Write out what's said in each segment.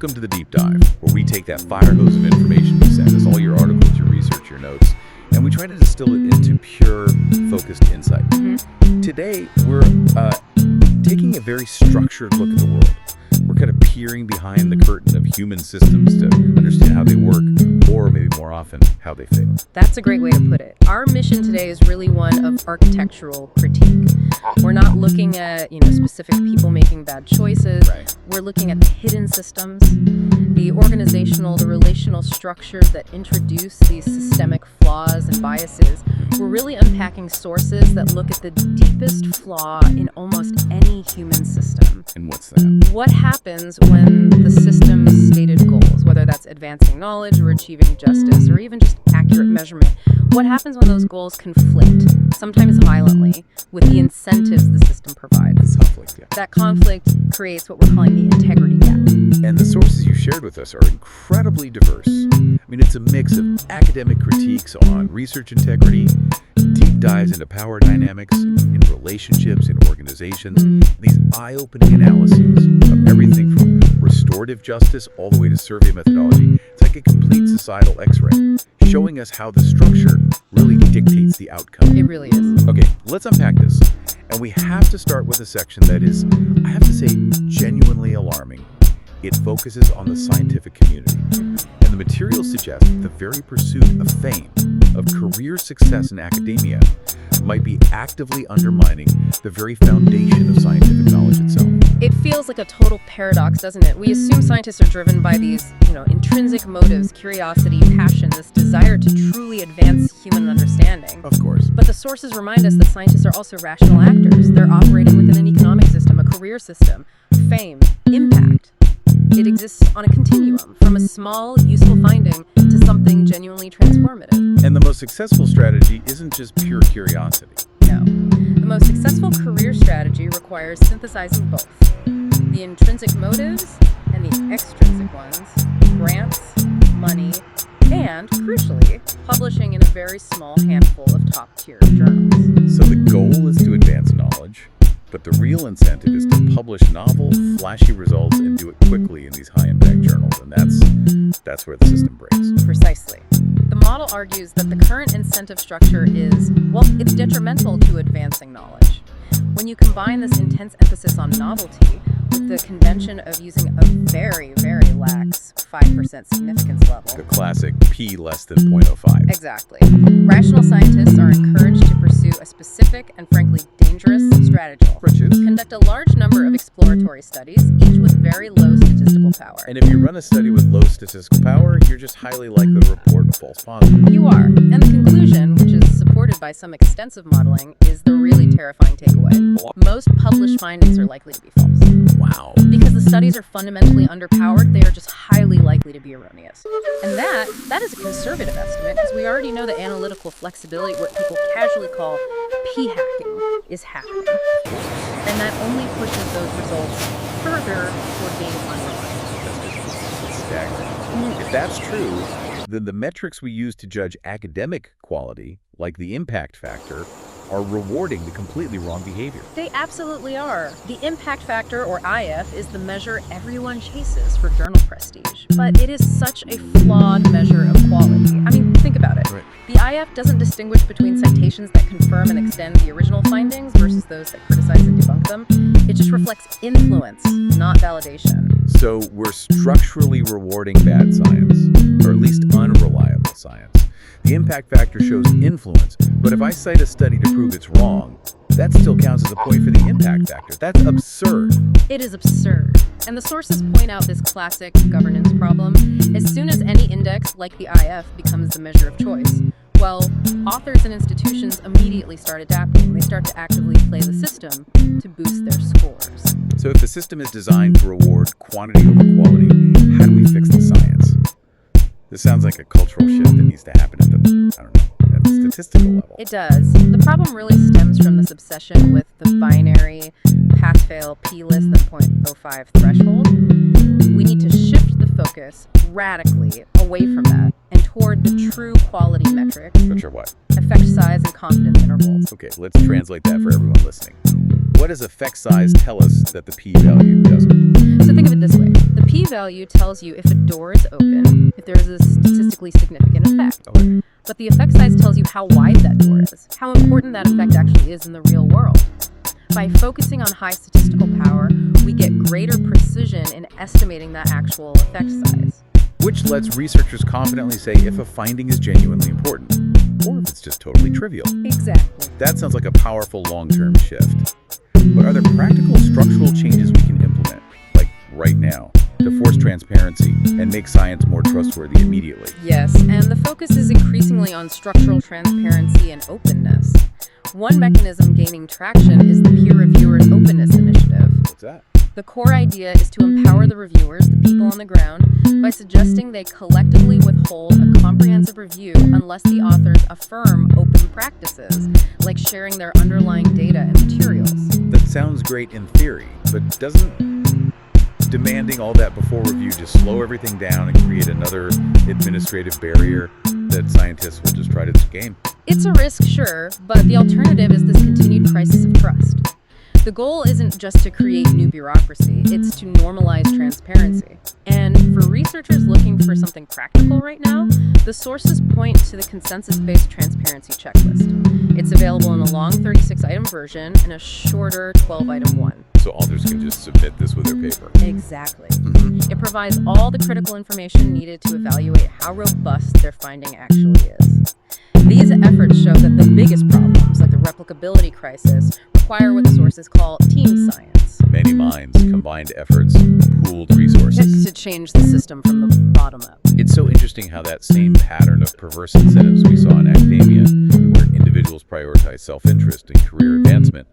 Welcome to the Deep Dive, where we take that fire hose of information you send us, all your articles, your research, your notes, and we try to distill it into pure, focused insight. Today, we're taking a very structured look at the world. We're kind of peering behind the curtain of human systems to understand how they work, or maybe more often, how they fail. That's a great way to put it. Our mission today is really one of architectural critique. We're not looking at, specific people making bad choices. Right. We're looking at the hidden systems, the organizational, the relational structures that introduce these systemic flaws and biases. We're really unpacking sources that look at the deepest flaw in almost any human system. And what's that? What happens when the system's stated goals, whether that's advancing knowledge or achieving justice or even just accurate measurement, what happens when those goals conflict, sometimes violently, with the incentives the system provides? Conflict, yeah. That conflict creates what we're calling the integrity gap. And the sources you shared with us are incredibly diverse. It's a mix of academic critiques on research integrity, deep dives into power dynamics, in relationships, in organizations, these eye-opening analyses of everything from restorative justice all the way to survey methodology. It's like a complete societal X-ray, showing us how the structure really dictates the outcome. It really is. Okay, let's unpack this. And we have to start with a section that is, I have to say, genuinely alarming. It focuses on the scientific community. And the materials suggest that the very pursuit of fame, of career success in academia, might be actively undermining the very foundation of scientific knowledge itself. It feels like a total paradox, doesn't it? We assume scientists are driven by these, intrinsic motives, curiosity, passion, this desire to truly advance human understanding. Of course. But the sources remind us that scientists are also rational actors. They're operating within an economic system, a career system, fame, impact. It exists on a continuum, from a small, useful finding to something genuinely transformative. And the most successful strategy isn't just pure curiosity. No. The most successful career strategy requires synthesizing both. The intrinsic motives and the extrinsic ones, grants, money, and, crucially, publishing in a very small handful of top-tier journals. So the goal is to advance knowledge, but the real incentive is to publish novel, flashy results and do it quickly in these high-impact journals, and that's where the system breaks. Precisely. The model argues that the current incentive structure is, it's detrimental to advancing knowledge. When you combine this intense emphasis on novelty with the convention of using a very, very lax 5% significance level. The classic P less than 0.05. Exactly. Rational scientists are encouraged to pursue a specific and frankly dangerous strategy. Conduct a large number of exploratory studies, each with very low statistical power. And if you run a study with low statistical power, you're just highly likely to report a false positive. You are. And the conclusion, which is supported by some extensive modeling, is the really terrifying takeaway. Most published findings are likely to be false. Wow. Because the studies are fundamentally underpowered, they are just highly likely to be erroneous. And that is a conservative estimate, because we already know that analytical flexibility, what people casually call p-hacking, is happening. And that only pushes those results further toward being unreliable. It's staggering. If that's true, then the metrics we use to judge academic quality, like the impact factor, are rewarding the completely wrong behavior. They absolutely are. The impact factor, or IF, is the measure everyone chases for journal prestige. But it is such a flawed measure of quality. Think about it. Right. The IF doesn't distinguish between citations that confirm and extend the original findings versus those that criticize and debunk them. It just reflects influence, not validation. So we're structurally rewarding bad science, or at least unreliable science. The impact factor shows influence, but if I cite a study to prove it's wrong, that still counts as a point for the impact factor. That's absurd. It is absurd. And the sources point out this classic governance problem. As soon as any index, like the IF, becomes the measure of choice, authors and institutions immediately start adapting. They start to actively play the system to boost their scores. So if the system is designed to reward quantity over quality, how do we fix the science? This sounds like a cultural shift that needs to happen at the statistical level. It does. The problem really stems from this obsession with the binary pass-fail p less than 0.05 threshold. We need to shift the focus radically away from that and toward the true quality metric. Which are what? Effect size and confidence intervals. Okay, let's translate that for everyone listening. What does effect size tell us that the p-value doesn't? So think of it this way. The p-value tells you if a door is open, if there is a statistically significant effect. Okay. But the effect size tells you how wide that door is, how important that effect actually is in the real world. By focusing on high statistical power, we get greater precision in estimating that actual effect size. Which lets researchers confidently say if a finding is genuinely important, or if it's just totally trivial. Exactly. That sounds like a powerful long-term shift. But are there practical structural changes we can implement, like right now, to force transparency and make science more trustworthy immediately? Yes, and the focus is increasingly on structural transparency and openness. One mechanism gaining traction is the peer reviewers' openness initiative. What's that? The core idea is to empower the reviewers, the people on the ground, by suggesting they collectively withhold a comprehensive review unless the authors affirm open practices, like sharing their underlying data and materials. That sounds great in theory, but doesn't demanding all that before review just slow everything down and create another administrative barrier that scientists will just try to game? It's a risk, sure, but the alternative is this continued crisis of trust. The goal isn't just to create new bureaucracy, it's to normalize transparency. And for researchers looking for something practical right now, the sources point to the consensus-based transparency checklist. It's available in a long 36-item version and a shorter 12-item one. So authors can just submit this with their paper. Exactly. It provides all the critical information needed to evaluate how robust their finding actually is. These efforts show that the biggest problems, like the replicability crisis, require what the sources call team science. Many minds, combined efforts, pooled resources. To change the system from the bottom up. It's so interesting how that same pattern of perverse incentives we saw in academia, where individuals prioritize self-interest and career advancement,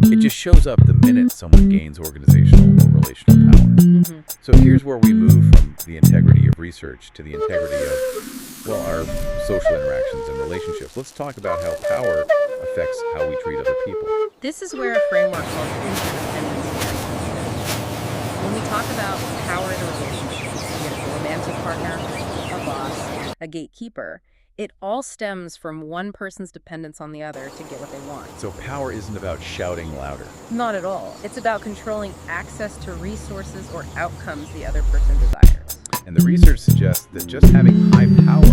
it just shows up the minute someone gains organizational or relational power. So here's where we move from the integrity of research to the integrity of, well, our social interactions and relationships. Let's talk about how power affects how we treat other people. This is where a framework called interdependency comes in. When we talk about power in a relationship, be it a romantic partner, a boss, a gatekeeper, it all stems from one person's dependence on the other to get what they want. So power isn't about shouting louder. Not at all. It's about controlling access to resources or outcomes the other person desires. And the research suggests that just having high power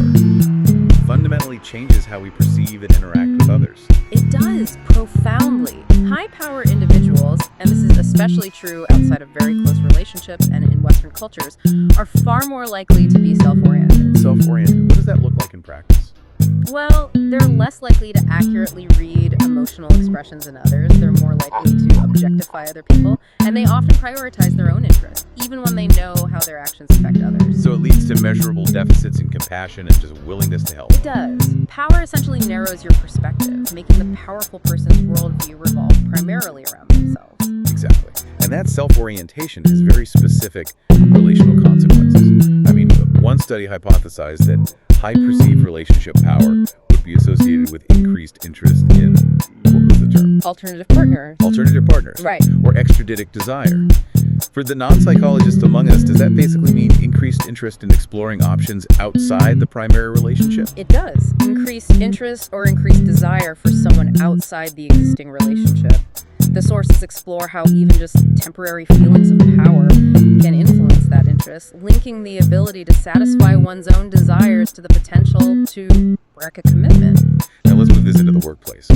fundamentally changes how we perceive and interact with others. It does, profoundly. High-power individuals, and this is especially true outside of very close relationships and in Western cultures, are far more likely to be self-oriented. Self-oriented, what does that look like in practice? Well, they're less likely to accurately read emotional expressions in others, they're more likely to objectify other people, and they often prioritize their own interests, even when they know how their actions affect others. So it leads to measurable deficits in compassion and just willingness to help. It does. Power essentially narrows your perspective, making the powerful person's worldview revolve primarily around themselves. Exactly. And that self-orientation has very specific relational consequences. I mean, one study hypothesized that high perceived relationship power would be associated with increased interest in, what was the term? Alternative partners. Alternative partners. Right. Or extraditic desire. For the non-psychologists among us, does that basically mean increased interest in exploring options outside the primary relationship? It does. Increased interest or increased desire for someone outside the existing relationship. The sources explore how even just temporary feelings of power can influence that interest, linking the ability to satisfy one's own desires to the potential to wreck a commitment. Now let's move this into the workplace.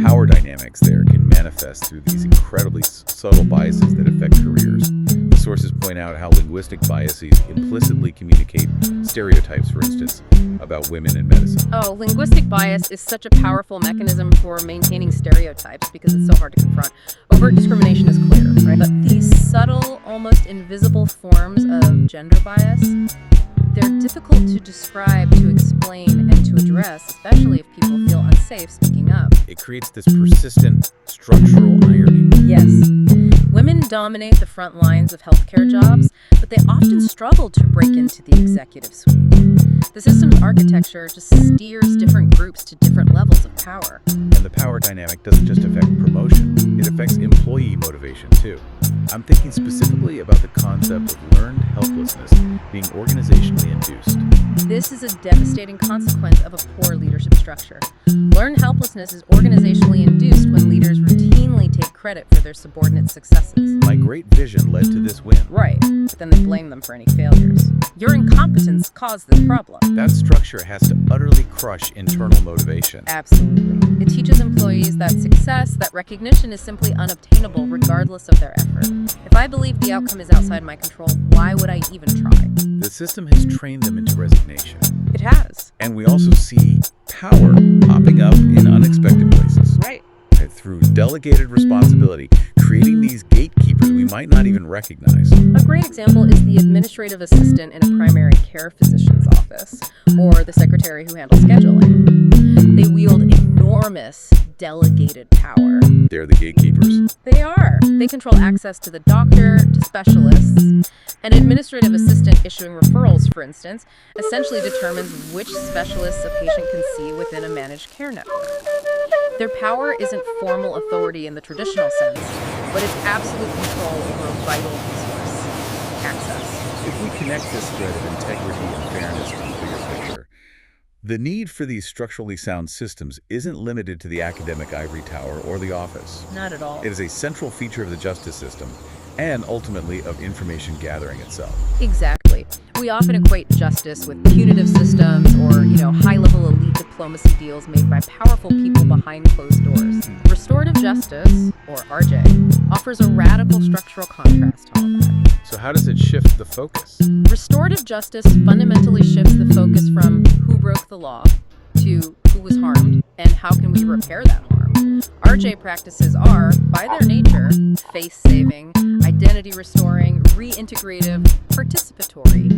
Power dynamics there can manifest through these incredibly subtle biases that affect careers. The sources point out how linguistic biases implicitly communicate stereotypes, for instance, about women in medicine. Oh, linguistic bias is such a powerful mechanism for maintaining stereotypes because it's so hard to confront. Overt discrimination is clear, right? But these subtle, almost invisible forms of gender bias, they're difficult to describe, to explain, and to address, especially if people feel unsafe speaking up. It creates this persistent structural irony. Yes. Women dominate the front lines of healthcare jobs, but they often struggle to break into the executive suite. The system's architecture just steers different groups to different levels of power. And the power dynamic doesn't just affect promotion, it affects employee motivation too. I'm thinking specifically about the concept of learned helplessness being organizationally induced. This is a devastating consequence of a poor leadership structure. Learned helplessness is organizationally induced when leaders routinely take credit for their subordinates' successes. My great vision led to this win. Right, but then they blame them for any failures. Your incompetence caused this problem. That structure has to utterly crush internal motivation. Absolutely. It teaches employees that success, that recognition is simply unobtainable regardless of their effort. If I believe the outcome is outside my control, why would I even try? The system has trained them into resignation. It has. And we also see power popping up in unexpected places. Right. And through delegated responsibility, creating these gatekeepers we might not even recognize. A great example is the administrative assistant in a primary care physician's office, or the secretary who handles scheduling. They wield enormous delegated power. They're the gatekeepers. They are. They control access to the doctor, to specialists. An administrative assistant issuing referrals, for instance, essentially determines which specialists a patient can see within a managed care network. Their power isn't formal authority in the traditional sense, but it's absolute control over a vital resource, access. If we connect this thread of integrity and fairness to the bigger picture, the need for these structurally sound systems isn't limited to the academic ivory tower or the office. Not at all. It is a central feature of the justice system and ultimately of information gathering itself. Exactly. We often equate justice with punitive systems or, high-level elite diplomacy deals made by powerful people behind closed doors. Restorative justice, or RJ, offers a radical structural contrast to all that. So how does it shift the focus? Restorative justice fundamentally shifts the focus from who broke the law to who was harmed and how can we repair that harm. RJ practices are, by their nature, face-saving, identity-restoring, reintegrative, participatory,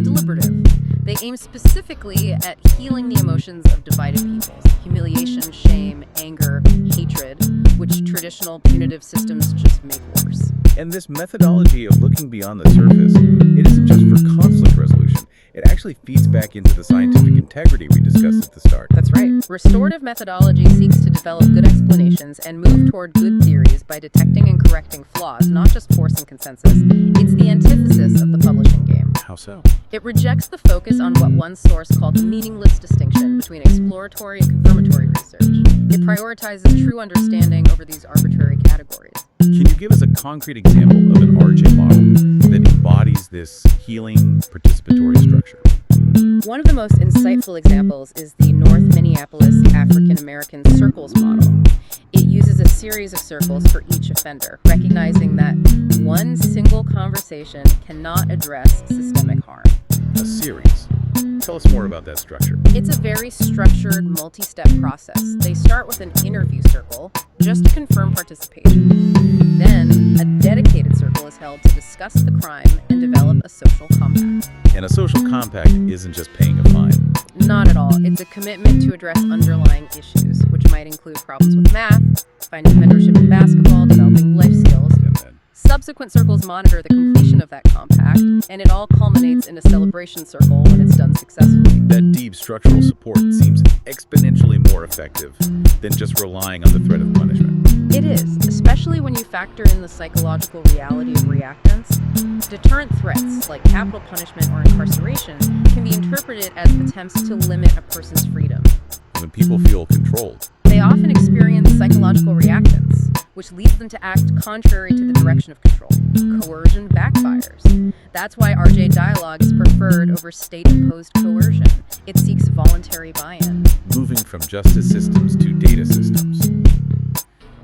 deliberative. They aim specifically at healing the emotions of divided peoples: humiliation, shame, anger, hatred, which traditional punitive systems just make worse. And this methodology of looking beyond the surface, it isn't just for conflict resolution. It actually feeds back into the scientific integrity we discussed at the start. That's right. Restorative methodology seeks to develop good explanations and move toward good theories by detecting and correcting flaws, not just forcing consensus. It's the antithesis of the publishing game. How so? It rejects the focus on what one source called the meaningless distinction between exploratory and confirmatory research. It prioritizes true understanding over these arbitrary categories. Can you give us a concrete example of an RJ model that embodies this healing, participatory structure? One of the most insightful examples is the North Minneapolis African American Circles model. It uses a series of circles for each offender, recognizing that one single conversation cannot address systemic harm. A series. Tell us more about that structure. It's a very structured, multi-step process. They start with an interview circle, just to confirm participation. Then, a dedicated circle is held to discuss the crime and develop a social compact. And a social compact isn't just paying a fine. Not at all. It's a commitment to address underlying issues, which might include problems with math, finding mentorship in basketball, developing life skills. Subsequent circles monitor the completion of that compact, and it all culminates in a celebration circle when it's done successfully. That deep structural support seems exponentially more effective than just relying on the threat of punishment. It is, especially when you factor in the psychological reality of reactance. Deterrent threats, like capital punishment or incarceration, can be interpreted as attempts to limit a person's freedom. When people feel controlled, they often experience psychological reactance, which leads them to act contrary to the direction of control. Coercion backfires. That's why RJ dialogue is preferred over state-imposed coercion. It seeks voluntary buy-in. Moving from justice systems to data systems.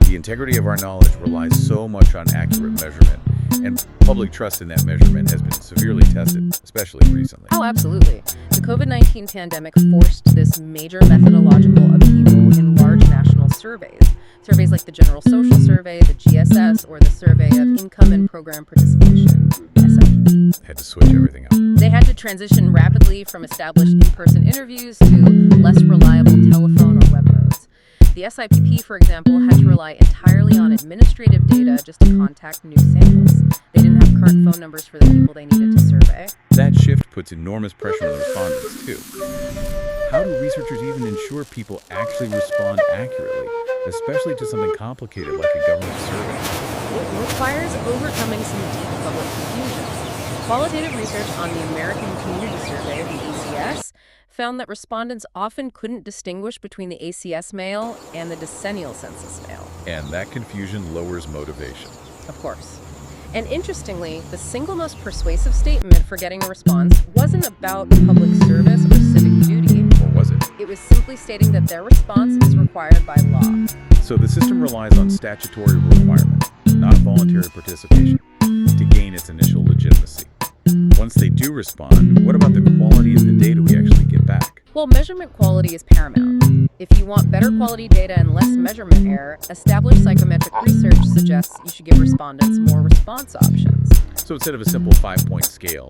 The integrity of our knowledge relies so much on accurate measurement, and public trust in that measurement has been severely tested, especially recently. Oh, absolutely. The COVID-19 pandemic forced this major methodological upheaval in large national surveys. Surveys like the General Social Survey, the GSS, or the Survey of Income and Program Participation, SIPP. Had to switch everything up. They had to transition rapidly from established in-person interviews to less reliable telephone or web modes. The SIPP, for example, had to rely entirely on administrative data just to contact new samples. They didn't have current phone numbers for the people they needed to survey. That shift puts enormous pressure on the respondents, too. How do researchers even ensure people actually respond accurately, especially to something complicated like a government survey? It requires overcoming some deep public confusion. Qualitative research on the American Community Survey, the ACS, found that respondents often couldn't distinguish between the ACS mail and the decennial census mail. And that confusion lowers motivation. Of course. And interestingly, the single most persuasive statement for getting a response wasn't about public service or civic duty. Or was it? It was simply stating that their response is required by law. So the system relies on statutory requirement, not voluntary participation, to gain its initial legitimacy. Once they do respond, what about the quality of the data we actually get back? Well, measurement quality is paramount. If you want better quality data and less measurement error, established psychometric research suggests you should give respondents more response options. So instead of a simple 5-point scale,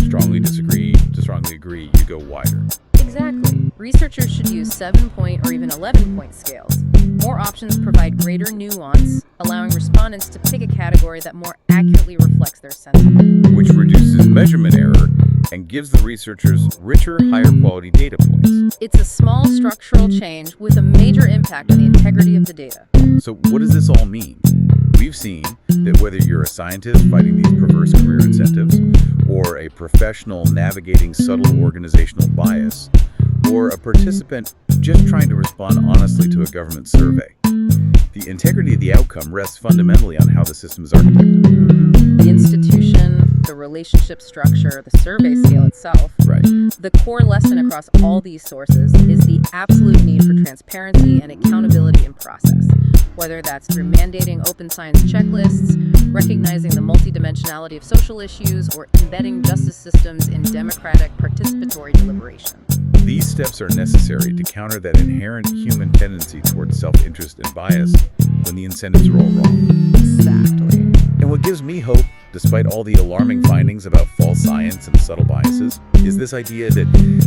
strongly disagree to strongly agree, you go wider. Exactly. Researchers should use 7-point or even 11-point scales. More options provide greater nuance, allowing respondents to pick a category that more accurately reflects their sentiment. Which reduces measurement error and gives the researchers richer, higher quality data points. It's a small structural change with a major impact on the integrity of the data. So what does this all mean? We've seen that whether you're a scientist fighting these perverse career incentives, or a professional navigating subtle organizational bias, or a participant just trying to respond honestly to a government survey, the integrity of the outcome rests fundamentally on how the system is architected. The institution, the relationship structure, the survey scale itself. Right. The core lesson across all these sources is the absolute need for transparency and accountability in process, whether that's through mandating open science checklists, recognizing the multidimensionality of social issues, or embedding justice systems in democratic participatory deliberation. These steps are necessary to counter that inherent human tendency towards self-interest and bias when the incentives are all wrong. Exactly. And what gives me hope, despite all the alarming findings about false science and subtle biases, is this idea that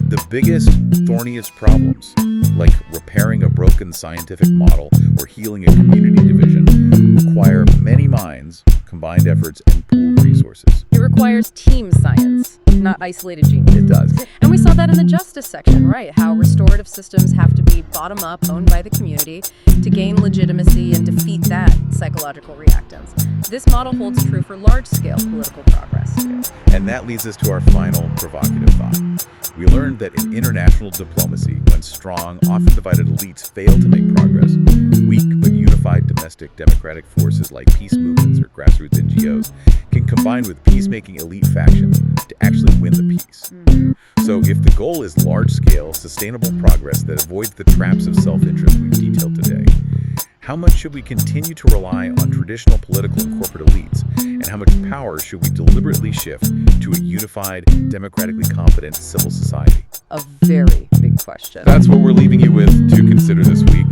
the biggest, thorniest problems, like repairing a broken scientific model or healing a community division, require many minds, combined efforts, and pooled resources. It requires team science, not isolated genius. It does. And we saw that in the justice section, right? How restorative systems have to be bottom-up, owned by the community, to gain legitimacy and defeat that psychological reactance. This model holds true for large-scale political progress, too. And that leads us to our final provocative thought. We learned that in international diplomacy, when strong, often divided elites fail to make progress, weak but unified domestic democratic forces like peace movements or grassroots NGOs can combine with peacemaking elite factions to actually win the peace. So if the goal is large-scale, sustainable progress that avoids the traps of self-interest we've detailed today, how much should we continue to rely on traditional political and corporate elites, and how much power should we deliberately shift to a unified, democratically competent civil society? A very big question. That's what we're leaving you with to consider this week.